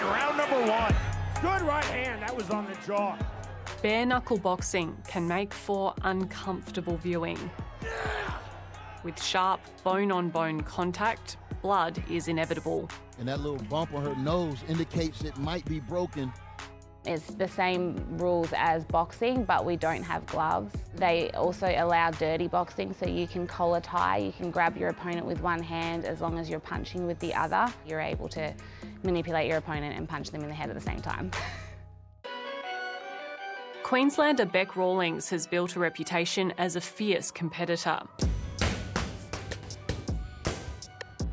round number one. Good right hand, that was on the jaw. Bare-knuckle boxing can make for uncomfortable viewing. With sharp bone-on-bone contact, blood is inevitable. And that little bump on her nose indicates it might be broken. It's the same rules as boxing, but we don't have gloves. They also allow dirty boxing, so you can collar tie, you can grab your opponent with one hand as long as you're punching with the other. You're able to manipulate your opponent and punch them in the head at the same time. Queenslander Bec Rawlings has built a reputation as a fierce competitor.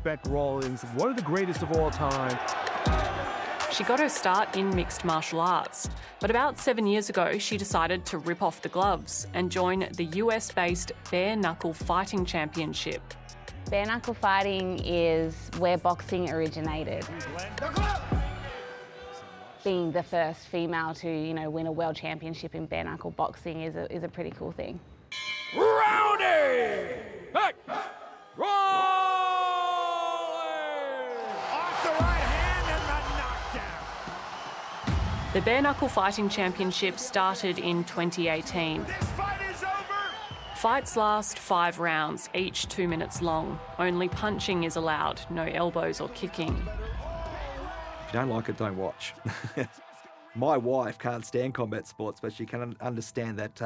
Bec Rawlings, one of the greatest of all time. She got her start in mixed martial arts, but about 7 years ago she decided to rip off the gloves and join the US-based bare-knuckle fighting championship. Bare-knuckle fighting is where boxing originated. Being the first female to, win a world championship in bare-knuckle boxing is a pretty cool thing. Rowdy! Hey! Rolling! Off the right hand and the knockdown. The bare-knuckle fighting championship started in 2018. This fight is over! Fights last 5 rounds, each 2 minutes long. Only punching is allowed, no elbows or kicking. If you don't like it, don't watch. My wife can't stand combat sports, but she can understand that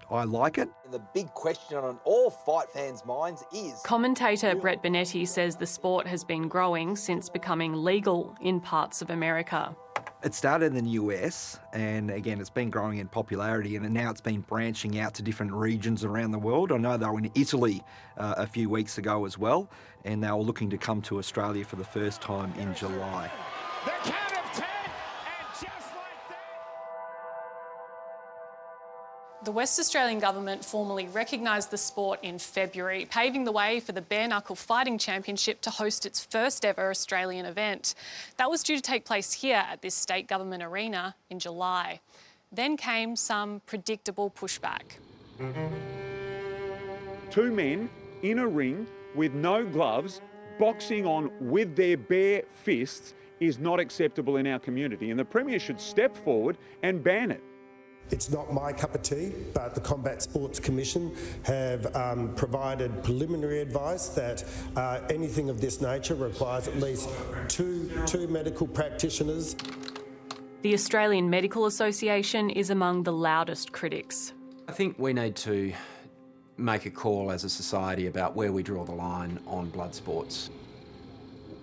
I like it. The big question on all fight fans' minds is... Commentator Brett Benetti says the sport has been growing since becoming legal in parts of America. It started in the US, and again, it's been growing in popularity, and now it's been branching out to different regions around the world. I know they were in Italy a few weeks ago as well, and they were looking to come to Australia for the first time in July. The count of 10, and just like that... The West Australian Government formally recognised the sport in February, paving the way for the Bare-Knuckle Fighting Championship to host its first ever Australian event. That was due to take place here at this state government arena in July. Then came some predictable pushback. 2 men in a ring with no gloves, boxing on with their bare fists is not acceptable in our community, and the Premier should step forward and ban it. It's not my cup of tea, but the Combat Sports Commission have provided preliminary advice that anything of this nature requires at least two medical practitioners. The Australian Medical Association is among the loudest critics. I think we need to make a call as a society about where we draw the line on blood sports.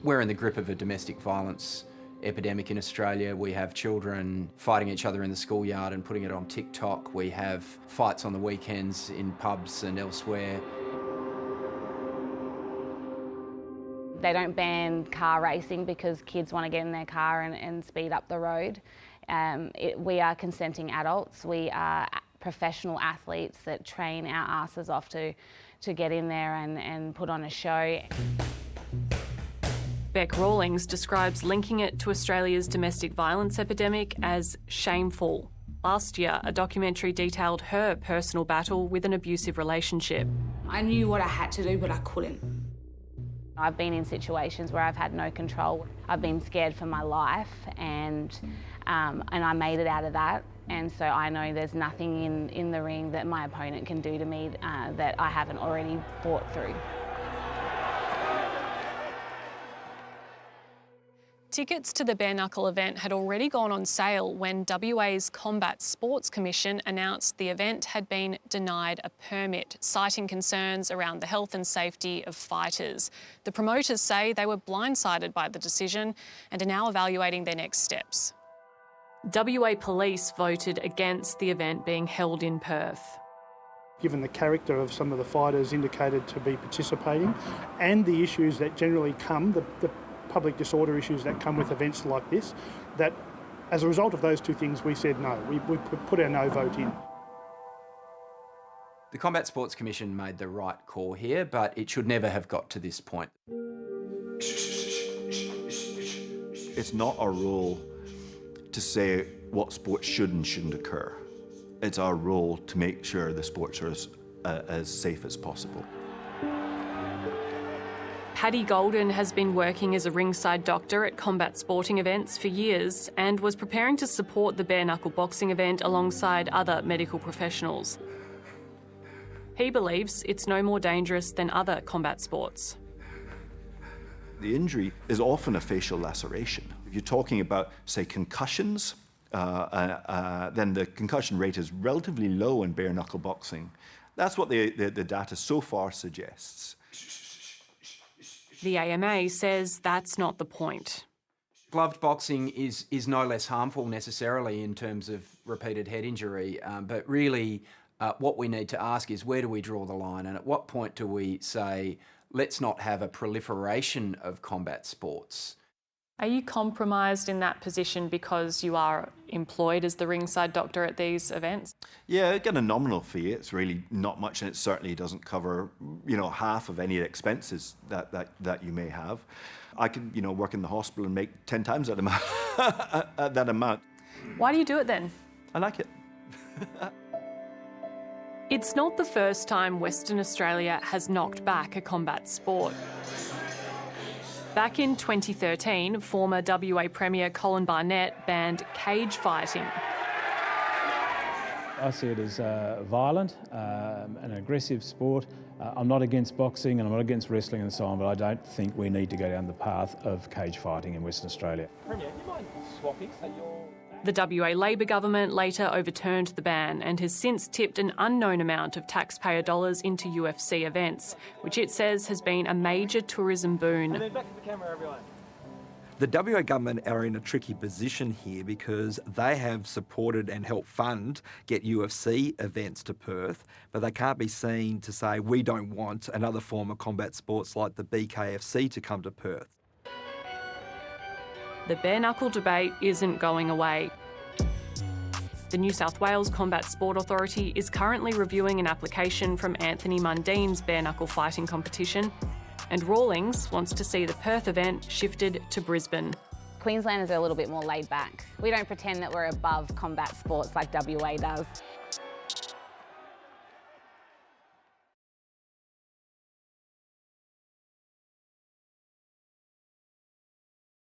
We're in the grip of a domestic violence epidemic in Australia. We have children fighting each other in the schoolyard and putting it on TikTok. We have fights on the weekends in pubs and elsewhere. They don't ban car racing because kids want to get in their car and speed up the road. We are consenting adults. We are professional athletes that train our asses off to get in there and put on a show. Bec Rawlings describes linking it to Australia's domestic violence epidemic as shameful. Last year, a documentary detailed her personal battle with an abusive relationship. I knew what I had to do, but I couldn't. I've been in situations where I've had no control. I've been scared for my life, and I made it out of that. And so I know there's nothing in the ring that my opponent can do to me that I haven't already fought through. Tickets to the bare-knuckle event had already gone on sale when WA's Combat Sports Commission announced the event had been denied a permit, citing concerns around the health and safety of fighters. The promoters say they were blindsided by the decision and are now evaluating their next steps. WA Police voted against the event being held in Perth. Given the character of some of the fighters indicated to be participating and the issues that generally come, the public disorder issues that come with events like this, that as a result of those two things we said no. We put our no vote in. The Combat Sports Commission made the right call here, but it should never have got to this point. It's not our role to say what sports should and shouldn't occur. It's our role to make sure the sports are as safe as possible. Paddy Golden has been working as a ringside doctor at combat sporting events for years and was preparing to support the bare-knuckle boxing event alongside other medical professionals. He believes it's no more dangerous than other combat sports. The injury is often a facial laceration. If you're talking about, say, concussions, then the concussion rate is relatively low in bare-knuckle boxing. That's what the data so far suggests. The AMA says that's not the point. Gloved boxing is no less harmful necessarily in terms of repeated head injury, but really what we need to ask is where do we draw the line, and at what point do we say let's not have a proliferation of combat sports? Are you compromised in that position because you are employed as the ringside doctor at these events? Yeah, I get a nominal fee. It's really not much, and it certainly doesn't cover, half of any expenses that you may have. I could, work in the hospital and make 10 times that amount. that amount. Why do you do it then? I like it. It's not the first time Western Australia has knocked back a combat sport. Back in 2013, former WA Premier Colin Barnett banned cage fighting. I see it as violent, an aggressive sport. I'm not against boxing and I'm not against wrestling and so on, but I don't think we need to go down the path of cage fighting in Western Australia. Premier, do you mind swapping so you're... The WA Labor government later overturned the ban and has since tipped an unknown amount of taxpayer dollars into UFC events, which it says has been a major tourism boon. And then back to the camera, everyone. The WA government are in a tricky position here because they have supported and helped fund get UFC events to Perth, but they can't be seen to say we don't want another form of combat sports like the BKFC to come to Perth. The bare-knuckle debate isn't going away. The New South Wales Combat Sport Authority is currently reviewing an application from Anthony Mundine's bare-knuckle fighting competition, and Rawlings wants to see the Perth event shifted to Brisbane. Queenslanders are a little bit more laid back. We don't pretend that we're above combat sports like WA does.